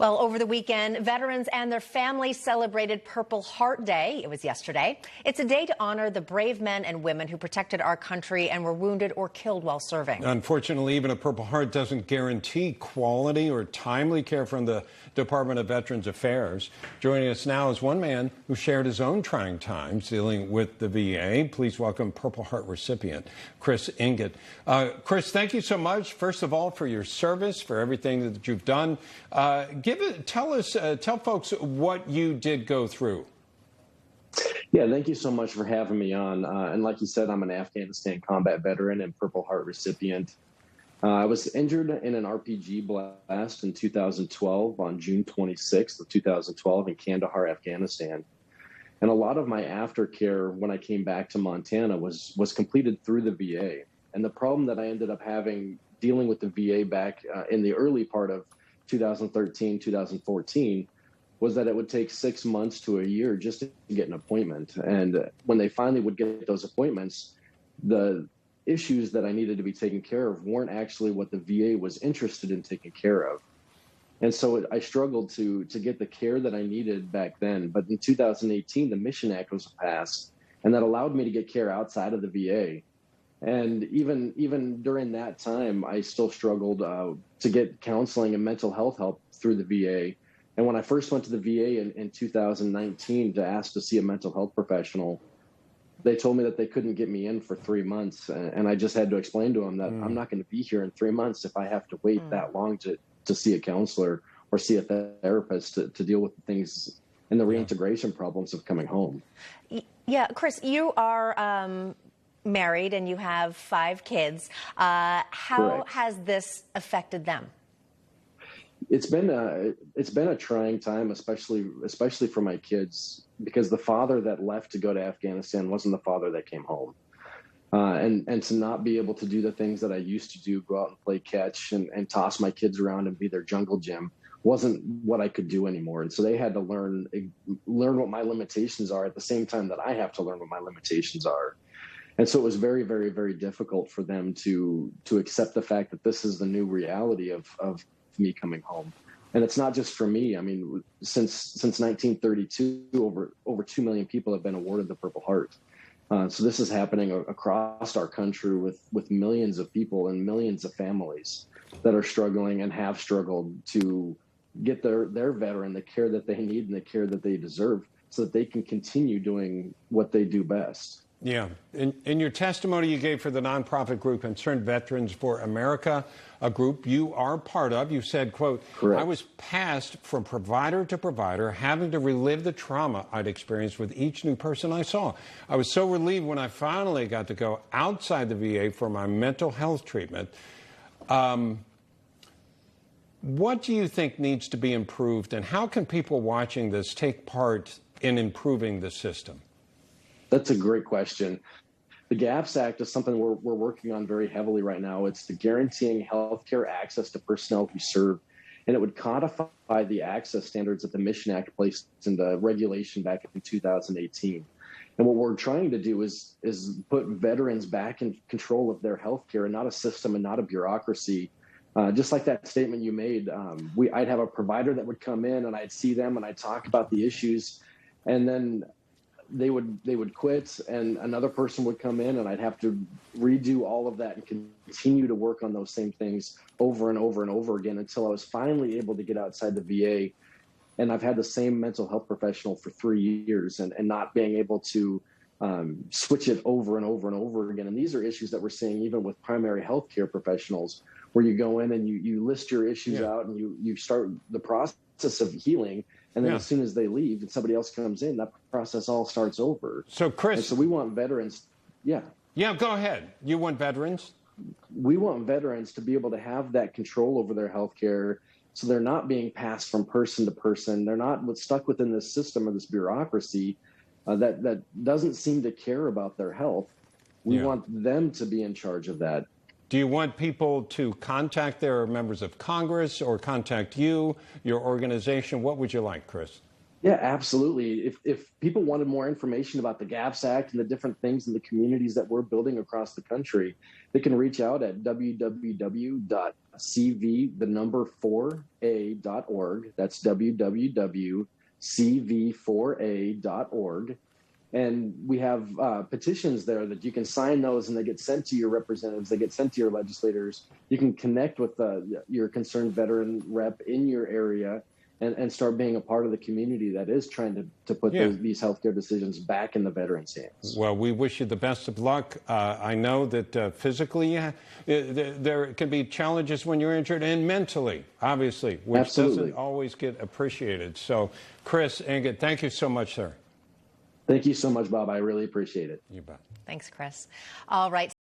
Well, over the weekend, veterans and their families celebrated Purple Heart Day. It was yesterday. It's a day to honor the brave men and women who protected our country and were wounded or killed while serving. Unfortunately, even a Purple Heart doesn't guarantee quality or timely care from the Department of Veterans Affairs. Joining us now is one man who shared his own trying times dealing with the VA. Please welcome Purple Heart recipient Chris Enget. Chris, thank you so much, first of all, for your service, for everything that you've done. Tell folks what you did go through. Yeah, thank you so much for having me on. And like you said, I'm an Afghanistan combat veteran and Purple Heart recipient. I was injured in an RPG blast in 2012 on June 26th of 2012 in Kandahar, Afghanistan. And a lot of my aftercare when I came back to Montana was completed through the VA. And the problem that I ended up having dealing with the VA back in the early part of 2013, 2014, was that it would take 6 months to a year just to get an appointment. And when they finally would get those appointments, the issues that I needed to be taken care of weren't actually what the VA was interested in taking care of. And so I struggled to get the care that I needed back then. But in 2018, the Mission Act was passed, and that allowed me to get care outside of the VA. And even during that time, I still struggled to get counseling and mental health help through the VA. And when I first went to the VA in 2019 to ask to see a mental health professional, they told me that they couldn't get me in for 3 months. And I just had to explain to them that I'm not going to be here in 3 months if I have to wait that long to see a counselor or see a therapist to deal with the things and the reintegration problems of coming home. Yeah, Chris, you are married and you have 5 kids. How Correct. has this affected them? It's been a trying time, especially for my kids, because the father that left to go to Afghanistan wasn't the father that came home. And to not be able to do the things that I used to do, go out and play catch and toss my kids around and be their jungle gym, wasn't what I could do anymore. And so they had to learn what my limitations are at the same time that I have to learn what my limitations are. And so it was very, very, very difficult for them to accept the fact that this is the new reality of me coming home. And it's not just for me. I mean, since 1932, over 2 million people have been awarded the Purple Heart. So this is happening across our country with millions of people and millions of families that are struggling and have struggled to get their veteran the care that they need and the care that they deserve so that they can continue doing what they do best. Yeah. In your testimony you gave for the nonprofit group Concerned Veterans for America, a group you are part of, you said, quote, Correct. I was passed from provider to provider, having to relive the trauma I'd experienced with each new person I saw. I was so relieved when I finally got to go outside the VA for my mental health treatment. What do you think needs to be improved, and how can people watching this take part in improving the system? That's a great question. The GAPS Act is something we're working on very heavily right now. It's the guaranteeing healthcare access to personnel who serve, and it would codify the access standards that the Mission Act placed into regulation back in 2018. And what we're trying to do is put veterans back in control of their healthcare, and not a system and not a bureaucracy. Just like that statement you made, I'd have a provider that would come in, and I'd see them, and I'd talk about the issues, and then they would quit, and another person would come in, and I'd have to redo all of that and continue to work on those same things over and over and over again until I was finally able to get outside the VA. And I've had the same mental health professional for 3 years and not being able to switch it over and over and over again. And these are issues that we're seeing even with primary health care professionals, where you go in and you list your issues out and you start the process of healing. And then as soon as they leave and somebody else comes in, that process all starts over. So, Chris. And so we want veterans. Yeah, go ahead. You want veterans? We want veterans to be able to have that control over their health care, so they're not being passed from person to person. They're not stuck within this system or this bureaucracy that doesn't seem to care about their health. We want them to be in charge of that. Do you want people to contact their members of Congress or contact you, your organization? What would you like, Chris? Yeah, absolutely. If people wanted more information about the GAPS Act and the different things in the communities that we're building across the country, they can reach out at www.cv4a.org. That's www.cv4a.org. And we have petitions there that you can sign those, and they get sent to your representatives. They get sent to your legislators. You can connect with your concerned veteran rep in your area and start being a part of the community that is trying to put these healthcare decisions back in the veterans' hands. Well, we wish you the best of luck. I know that physically there can be challenges when you're injured, and mentally, obviously, which doesn't always get appreciated. So, Chris, Enget, thank you so much, sir. Thank you so much, Bob. I really appreciate it. You bet. Thanks, Chris. All right.